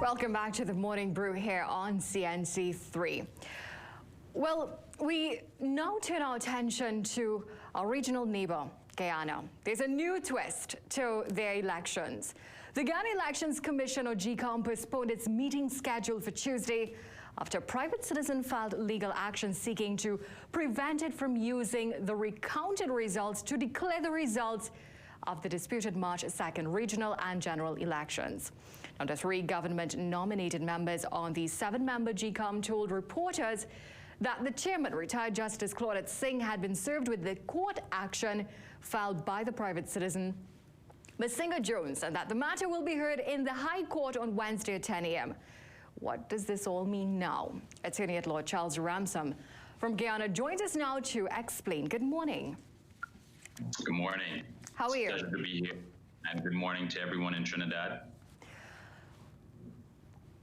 Welcome back to the Morning Brew here on CNC 3. Well, we now turn our attention to our regional neighbor, Guyana. There's a new twist to their elections. The Guyana Elections Commission, or GECOM, postponed its meeting scheduled for Tuesday after a private citizen filed legal action seeking to prevent it from using the recounted results to declare the results of the disputed March 2nd regional and general elections. Now, the 3 government-nominated members on the 7-member GECOM told reporters that the chairman, retired Justice Claudette Singh, had been served with the court action filed by the private citizen, Ms. Singer-Jones, and that the matter will be heard in the High Court on Wednesday at 10 a.m. What does this all mean now? Attorney at Law Charles Ramson from Guyana joins us now to explain. Good morning. Good morning. How are you? It's a pleasure to be here. And good morning to everyone in Trinidad.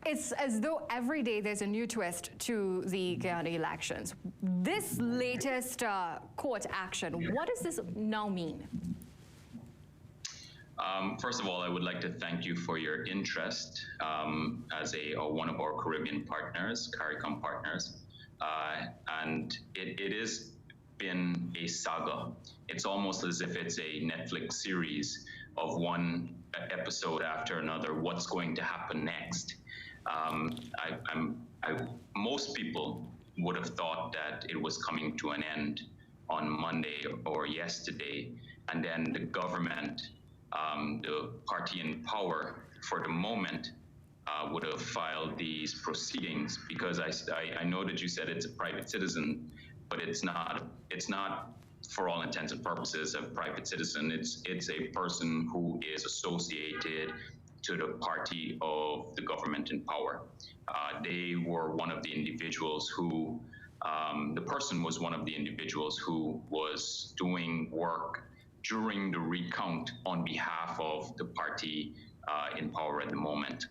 It's as though every day there's a new twist to the Guyana elections. This latest court action, what does this now mean? First of all, I would like to thank you for your interest as one of our Caribbean partners, CARICOM partners. And it has been a saga. It's almost as if it's a Netflix series of one episode after another. What's going to happen next? Most people would have thought that it was coming to an end on Monday or yesterday, and then the government, the party in power for the moment, would have filed these proceedings, because I know that you said it's a private citizen, but it's not for all intents and purposes a private citizen. It's a person who is associated to the party of the government in power. They were one of the individuals who, the person was one of the individuals who was doing work during the recount on behalf of the party in power at the moment.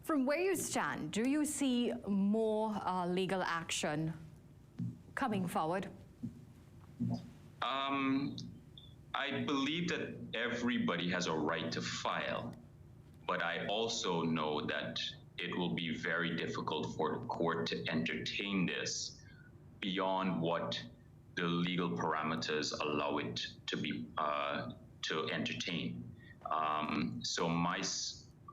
From where you stand, do you see more legal action coming forward? I believe that everybody has a right to file, but I also know that it will be very difficult for the court to entertain this beyond what the legal parameters allow it to be to entertain. So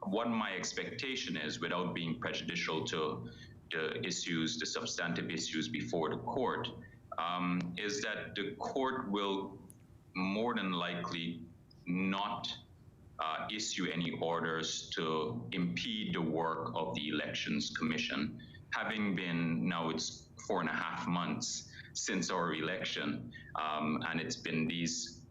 what my expectation is, without being prejudicial to the issues, the substantive issues before the court, is that the court will more than likely not issue any orders to impede the work of the Elections Commission. Having been, now it's 4.5 months since our election, and it's been these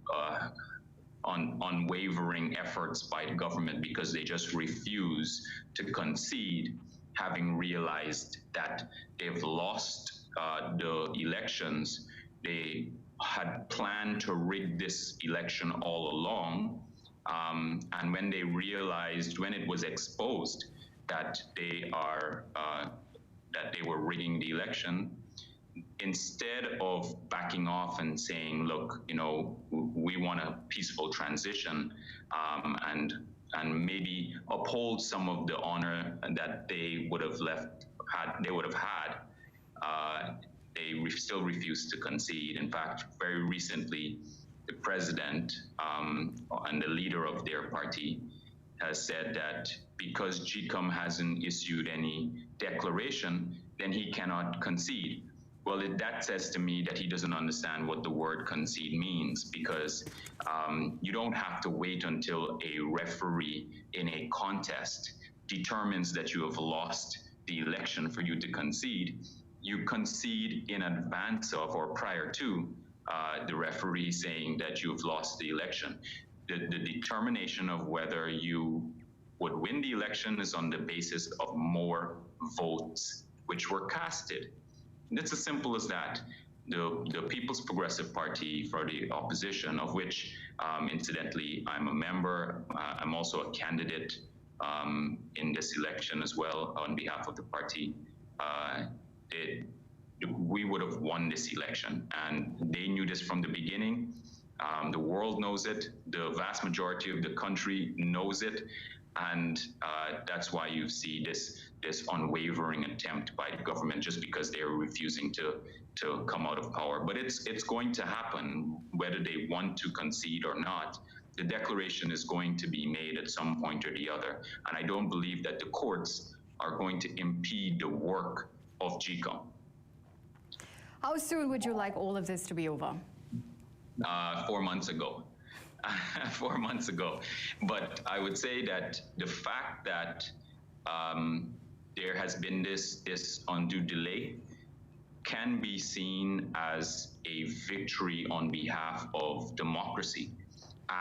unwavering efforts by the government, because they just refuse to concede, having realized that they've lost the elections. They had planned to rig this election all along, and when they realized, when it was exposed that they were rigging the election, instead of backing off and saying, look, we want a peaceful transition, and maybe uphold some of the honor that they would have had, they still refuse to concede. In fact, very recently, the president and the leader of their party has said that because GECOM hasn't issued any declaration, then he cannot concede. Well, that says to me that he doesn't understand what the word concede means, because you don't have to wait until a referee in a contest determines that you have lost the election for you to concede. You concede in advance of or prior to the referee saying that you've lost the election. The determination of whether you would win the election is on the basis of more votes which were casted. It's as simple as that. The People's Progressive Party for the opposition, of which, incidentally, I'm a member. I'm also a candidate in this election as well on behalf of the party. We would have won this election, and they knew this from the beginning. The world knows it. The vast majority of the country knows it. And that's why you see this unwavering attempt by the government, just because they are refusing to come out of power. But it's going to happen whether they want to concede or not. The declaration is going to be made at some point or the other, and I don't believe that the courts are going to impede the work of GCOM. How soon would you like all of this to be over? 4 months ago. 4 months ago. But I would say that the fact that there has been this undue delay can be seen as a victory on behalf of democracy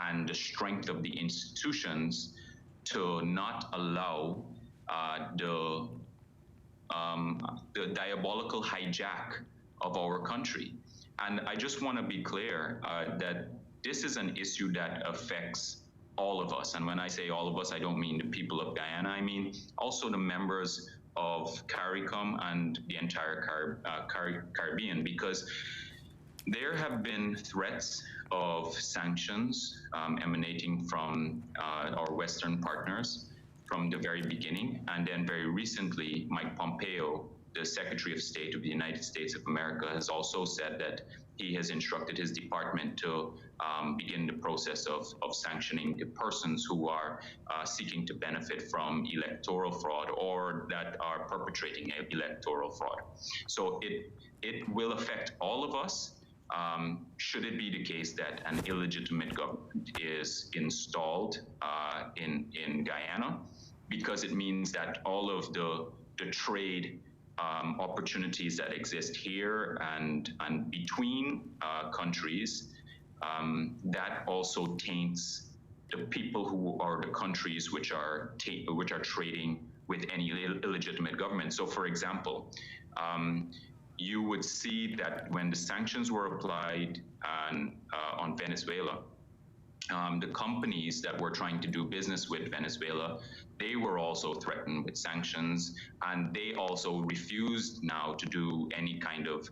and the strength of the institutions to not allow the diabolical hijack of our country. And I just want to be clear that this is an issue that affects all of us. And when I say all of us, I don't mean the people of Guyana. I mean also the members of CARICOM and the entire Caribbean, because there have been threats of sanctions emanating from our Western partners from the very beginning. And then very recently, Mike Pompeo, the Secretary of State of the United States of America, has also said that he has instructed his department to begin the process of sanctioning the persons who are seeking to benefit from electoral fraud or that are perpetrating electoral fraud. So it will affect all of us. Should it be the case that an illegitimate government is installed in Guyana, because it means that all of the trade opportunities that exist here and between countries, that also taints the people who are the countries which are trading with any illegitimate government. So, for example, you would see that when the sanctions were applied on Venezuela, the companies that were trying to do business with Venezuela, they were also threatened with sanctions, and they also refused now to do any kind of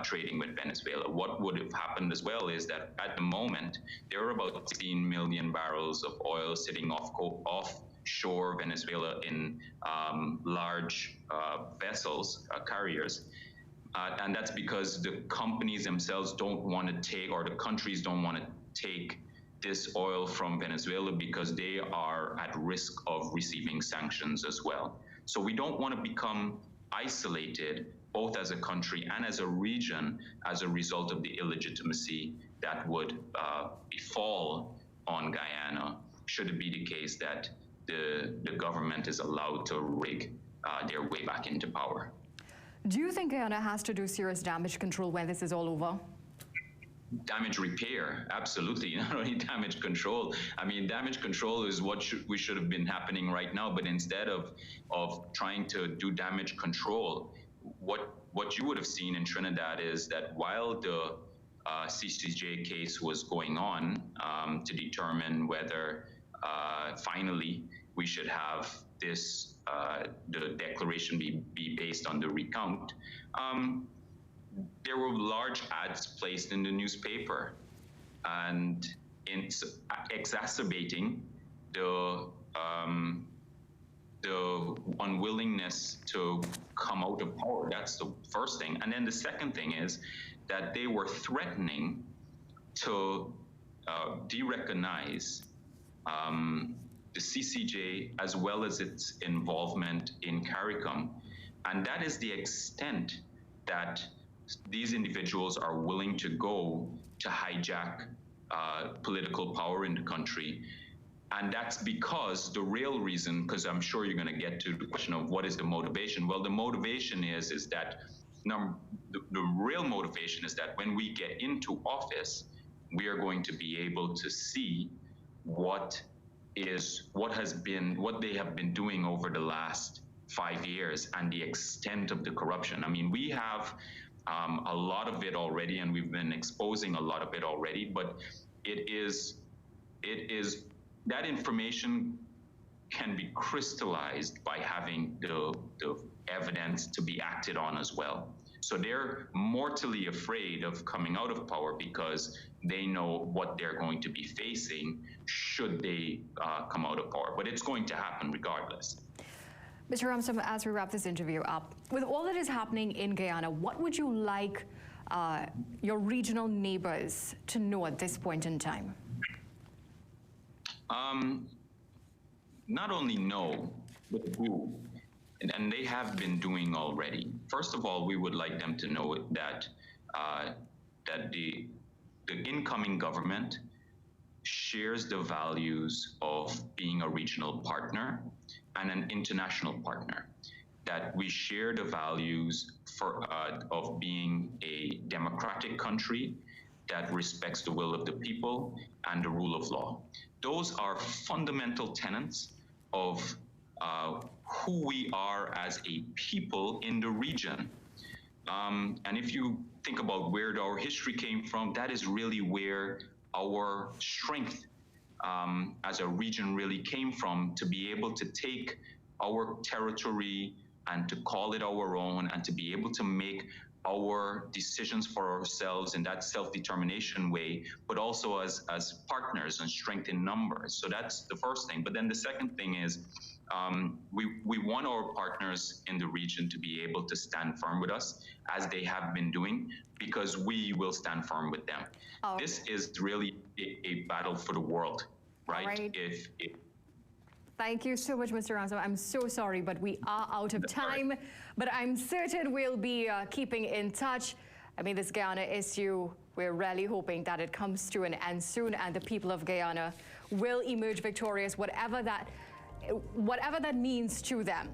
trading with Venezuela. What would have happened as well is that at the moment, there are about 16 million barrels of oil sitting offshore Venezuela in large vessels, carriers. And that's because the companies themselves don't want to take, or the countries don't want to take this oil from Venezuela because they are at risk of receiving sanctions as well. So we don't want to become isolated, both as a country and as a region, as a result of the illegitimacy that would befall on Guyana, should it be the case that the government is allowed to rig their way back into power. Do you think Guyana has to do serious damage control when this is all over? Damage repair, absolutely. Not only damage control. I mean, damage control is what we should have been happening right now. But instead of trying to do damage control, what you would have seen in Trinidad is that while the CCJ case was going on to determine whether finally we should have this the declaration be based on the recount. There were large ads placed in the newspaper, and exacerbating the unwillingness to come out of power. That's the first thing. And then the second thing is that they were threatening to de-recognize the CCJ as well as its involvement in CARICOM. And that is the extent that these individuals are willing to go to hijack political power in the country. And that's because the real reason, because I'm sure you're going to get to the question of what is the motivation. Well, the motivation is that the real motivation is that when we get into office, we are going to be able to see what they have been doing over the last 5 years and the extent of the corruption. I mean, we have a lot of it already, and we've been exposing a lot of it already, but it is that information can be crystallized by having the evidence to be acted on as well. So they're mortally afraid of coming out of power because they know what they're going to be facing should they come out of power. But it's going to happen regardless. Mr. Ramson, as we wrap this interview up, with all that is happening in Guyana, what would you like your regional neighbors to know at this point in time? Not only know, but do. And they have been doing already. First of all, we would like them to know that that the incoming government shares the values of being a regional partner and an international partner. That we share the values of being a democratic country that respects the will of the people and the rule of law. Those are fundamental tenets of who we are as a people in the region. And if you think about where our history came from, that is really where our strength as a region really came from, to be able to take our territory and to call it our own, and to be able to make our decisions for ourselves in that self-determination way, but also as partners and strength in numbers. So that's the first thing. But then the second thing is we want our partners in the region to be able to stand firm with us, as they have been doing, because we will stand firm with them. Oh. This is really a battle for the world, right? Right. Thank you so much, Mr. Ramson. I'm so sorry, but we are out of time. Right. But I'm certain we'll be keeping in touch. I mean, this Guyana issue, we're really hoping that it comes to an end soon, and the people of Guyana will emerge victorious, whatever that means to them.